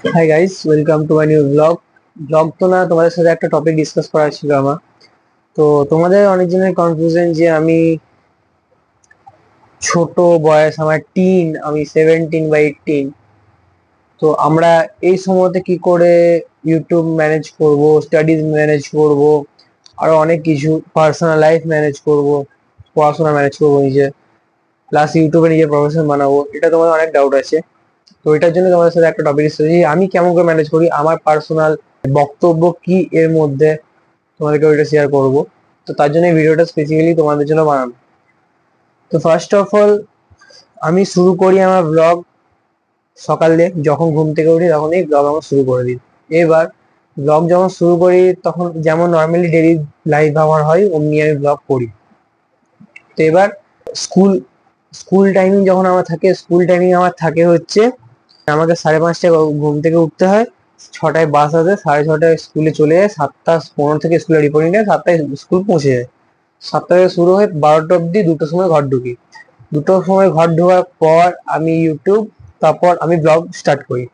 Hi guys, welcome to my new blog. Blog তো না, তোমাদের সাথে একটা টপিক ডিসকাস করার ছিল আমার। তো তোমাদের অনেকজনের কনফিউশন যে আমি ছোট বয়স, আমার আমি 17 বা 18। তো আমরা এই সময়তে কি করে ইউটিউব ম্যানেজ করব, স্টাডিজ ম্যানেজ করব, আরো অনেক কিছু পার্সোনাল লাইফ ম্যানেজ করব, পড়াশোনা ম্যানেজ করবো নিজে, প্লাস ইউটিউবে নিজের প্রফেশন বানাবো, এটা তোমাদের অনেক ডাউট আছে। তো এটার জন্য তোমাদের সাথে একটা টপিক এসেছে যে আমি কেমন করে ম্যানেজ করি, আমার পার্সোনাল বক্তব্য কি এর মধ্যে, তোমাদেরকে ওইটা শেয়ার করব। তো তার জন্য এই ভিডিওটা স্পেসিফিক্যালি তোমাদের জন্য বানানো। তো ফার্স্ট অফ অল আমি শুরু করি আমার ব্লগ সকালে, যখন ঘুম থেকে উঠি তখনই ব্লগ আমার শুরু করে দিই। এবার ব্লগ যখন শুরু করি তখন যেমন নর্মালি ডেইলি লাইফ আমার হয় অমনি আমি ব্লগ করি। তো এবার স্কুল স্কুল টাইমিং যখন আমার থাকে, হচ্ছে আমাকে 5:30টায় ঘুম থেকে উঠতে হয়। 6টায় বাস আছে, 6:30টায় স্কুলে চলে যায়, 7:15 থেকে স্কুলে রিপোর্টিং টাইম, 7টায় স্কুল পৌঁছে যায়। 7টা থেকে শুরু হয়, 12টা অব্দি, 2টোর সময় ঘর ঢুকি। 2টোর সময় ঘর ঢোকার পর আমি ইউটিউব, তারপর আমি ব্লগ স্টার্ট করি।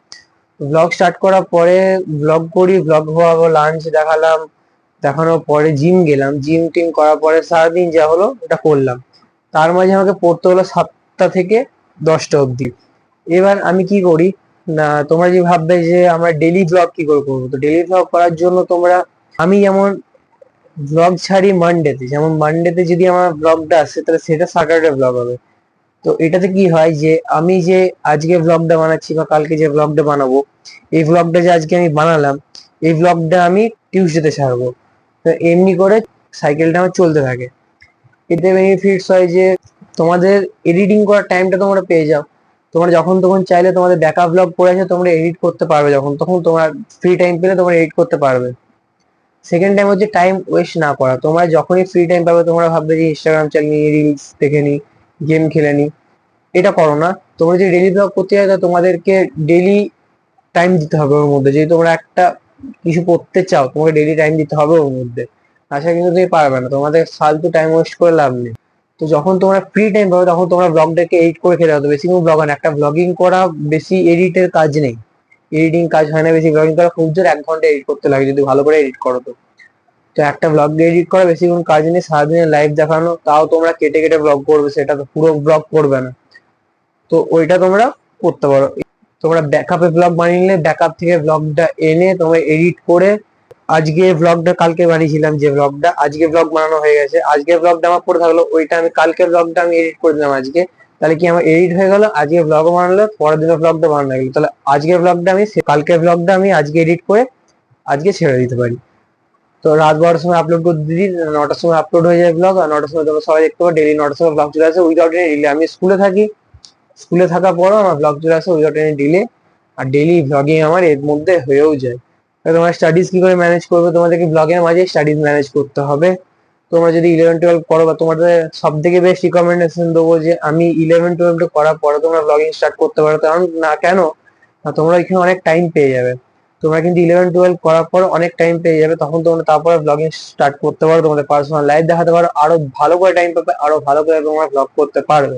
ব্লগ স্টার্ট করার পরে ব্লগ করি, ব্লগ হওয়ার পর লাঞ্চ দেখালাম, দেখানোর পরে জিম গেলাম, জিম টিম করার পরে সারাদিন যা হলো ওটা করলাম। তার মাঝে আমাকে পড়তে হলো 7টা থেকে 10টা অব্দি। এবার আমি কি করি না, তোমরা যে ভাববে যে আমরা ডেইলি ব্লগ কি করে করবো, তো ডেইলি ব্লগ করার জন্য আমি যেমন ব্লগ ছাড়ি মানডেতে, যেমন মানডেতে যদি আমার ব্লগটা আসে তাহলে সেটা স্যাটারডে ব্লগ হবে। তো এটাতে কি হয় যে আমি যে আজকে ব্লগটা বানাচ্ছি বা কালকে যে ব্লগটা বানাবো, এই ব্লগটা যে আজকে আমি বানালাম, এই ব্লগটা আমি টিউসডেতে ছাড়বো। তো এমনি করে সাইকেলটা আমার চলতে থাকে। এতে বেনিফিটস হয় যে তোমাদের এডিটিং করার টাইমটা তোমরা পেয়ে যাও। তোমরা যখন তখন চাইলে তোমাদের ব্যাকআপ ব্লগ পড়ে আছে, তোমরা এডিট করতে পারবে, যখন তখন তোমরা ফ্রি টাইম পেলে তোমরা এডিট করতে পারবে। সেকেন্ড টাইম হচ্ছে টাইম ওয়েস্ট না করা। তোমরা যখনই ফ্রি টাইম পাবে তোমরা ভাববে যে ইনস্টাগ্রাম চালিয়ে নিই, রিলস দেখে নিই, গেম খেলে নিই। এটা করো না। তোমরা যদি ডেইলি ব্লগ করতে চাও তাহলে তোমাদেরকে ডেইলি টাইম দিতে হবে ওর মধ্যে। যদি তোমরা একটা কিছু করতে চাও তোমাকে ডেইলি টাইম দিতে হবে ওর মধ্যে, তাছাড়া কিন্তু তুমি পারবে না। তোমাদের ফালতু টাইম ওয়েস্ট করে লাভ নেই। তো যখন তোমরা ফ্রি টাইম পাবে তখন তোমরা ব্লগটাকে এডিট করে খেতে হবে। বেশি কোনো ব্লগ হয় না, একটা ব্লগিং করা বেশি এডিটের কাজ নেই, এডিটিং কাজ হয় না বেশি। ব্লগিং করা খুব জোর 1 ঘন্টা এডিট করতে লাগে যদি ভালো করে এডিট করো। তো তো একটা ব্লগ এডিট করা বেশি কোনো কাজ নেই, সারাদিনের লাইভ দেখানো, তাও তোমরা কেটে কেটে ব্লগ করবে, সেটা তো পুরো ব্লগ করবে না। তো ওইটা তোমরা করতে পারো। তোমরা ব্যাকআপে ব্লগ বানিয়ে নিলে ব্যাকআপ থেকে ব্লগটা এনে তোমরা এডিট করে, আজকে ব্লগটা কালকে বানিয়েছিলাম, যে ব্লগটা আজকে ব্লগ বানানো হয়ে গেছে, আজকে ব্লগটা আমার পড়ে থাকলো, ওইটা আমি কালকে ব্লগটা আমি এডিট করে দিলাম আজকে। তাহলে কি আমার এডিট হয়ে গেল, আজকে ব্লগও বানালো, পরের দিনের ব্লগটা বানানো হয়ে গেলো। তাহলে আজকের ব্লগটা আমি কালকের ব্লগটা আমি আজকে এডিট করে আজকে ছেড়ে দিতে পারি। তো রাত 12টার সময় আপলোড করে দিই, 9টার সময় আপলোড হয়ে যায় ব্লগ, আর 9টার সময় তোমরা সবাই দেখতে পাবো। ডেলি 9টার সময় ব্লগ চলে আসে উইদাউট এনি ডিলে। আমি স্কুলে থাকি, স্কুলে থাকার পরও আমার ব্লগ চলে আসে উইদাউট এনি ডিলে। আর ডেইলি ব্লগিং আমার এর মধ্যে হয়েও যায়। তোমার স্টাডিজ কি করে ম্যানেজ করবে, তোমাদেরকে ব্লগের মাঝে স্টাডিজ ম্যানেজ করতে হবে। তোমরা যদি 11-12 করো, বা তোমাদের সব থেকে বেস্ট রিকমেন্ডেশন দেবো যে আমি 11-12 করার পরে তোমরা ব্লগিং স্টার্ট করতে পারো। কারণ না কেন না, তোমরা এখানে অনেক টাইম পেয়ে যাবে। তোমরা কিন্তু 11-12 করার পর অনেক টাইম পেয়ে যাবে, তখন তোমরা তারপরে ব্লগিং স্টার্ট করতে পারো, তোমাদের পার্সোনাল লাইফ দেখাতে পারো, আরো ভালো করে টাইম পাবে, আরো ভালো করে তোমরা ব্লগ করতে পারবে।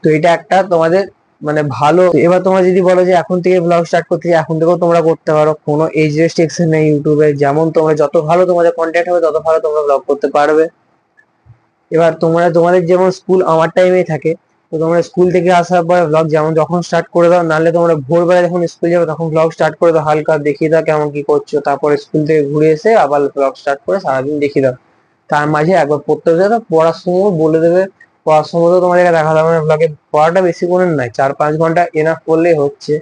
তো এটা একটা তোমাদের মানে ভালো। এবার তোমরা যদি বলো যে এখন থেকে ব্লগ স্টার্ট করতে চাই, এখন থেকেও তোমরা করতে পারো, কোনো এজ রেস্ট্রিকশন নেই ইউটিউবে। যেমন তোমরা যত ভালো তোমাদের কন্টেন্ট হবে তত ভালো তোমরা ব্লগ করতে পারবে। এবার তোমাদের যেমন স্কুল আমার টাইমেই থাকে, তো তোমরা স্কুল থেকে আসার পর ব্লগ যেমন যখন স্টার্ট করে দাও, নাহলে তোমরা ভোরবেলা যখন স্কুল যাবে তখন ব্লগ স্টার্ট করে দাও, হালকা দেখিয়ে দাও কেমন কি করছো, তারপরে স্কুল থেকে ঘুরে এসে আবার ব্লগ স্টার্ট করে সারাদিন দেখিয়ে দাও। তার মাঝে একবার পড়তে বসে তো পড়ার সময় বলে দেবে, পড়ার সময় তো তোমাদেরকে দেখা যাবে না ব্লগে। পড়াটা বেশি করে নাই, 4-5 ঘন্টা এনাফ করলেই হচ্ছে।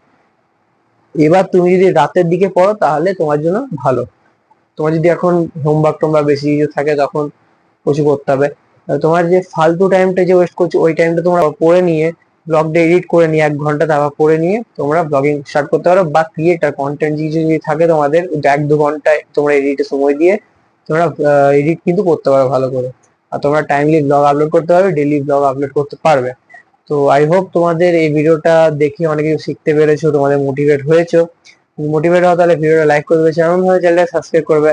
এবার তুমি যদি রাতের দিকে পড়ো তাহলে তোমার জন্য ভালো। তোমার যদি এখন হোমওয়ার্ক টোমওয়ার্ক বেশি কিছু থাকে তখন কিছু করতে হবে। তোমার যে ফালতু টাইমটা যে ওয়েস্ট করছো ওই টাইমটা তোমরা পড়ে নিয়ে, ব্লগটা এডিট করে নিয়ে 1 ঘন্টা তারপর পড়ে নিয়ে তোমরা ব্লগিং স্টার্ট করতে পারো। বা ক্রিয়েটার কন্টেন্ট কিছু যদি থাকে তোমাদের, 1-2 ঘন্টায় তোমরা এডিটে সময় দিয়ে তোমরা এডিট কিন্তু করতে পারো ভালো করে। আর তোমরা টাইমলি ব্লগ আপলোড করতে পারবে, ডেইলি ব্লগ আপলোড করতে পারবে। তো আই হোপ তোমাদের এই ভিডিওটা দেখে অনেক কিছু শিখতে পেরেছো, তোমাদের মোটিভেট হয়েছো। মোটিভেট হও তাহলে ভিডিওটা লাইক করবে, চ্যানেল হয়ে চ্যানেলটা সাবস্ক্রাইব করবে।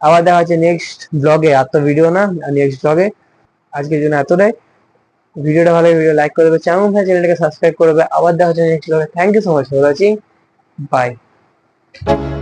আবার দেখা হচ্ছে নেক্সট ব্লগে, আর তো ভিডিও না, নেক্সট ব্লগে। আজকের জন্য এতটাই। ভিডিওটা ভালো, ভিডিও লাইক করে দেবে, চ্যানেলটাকে সাবস্ক্রাইব করবে। আবার দেখা হচ্ছে নেক্সট ব্লগে। Thank you so much for watching. Bye. Tata.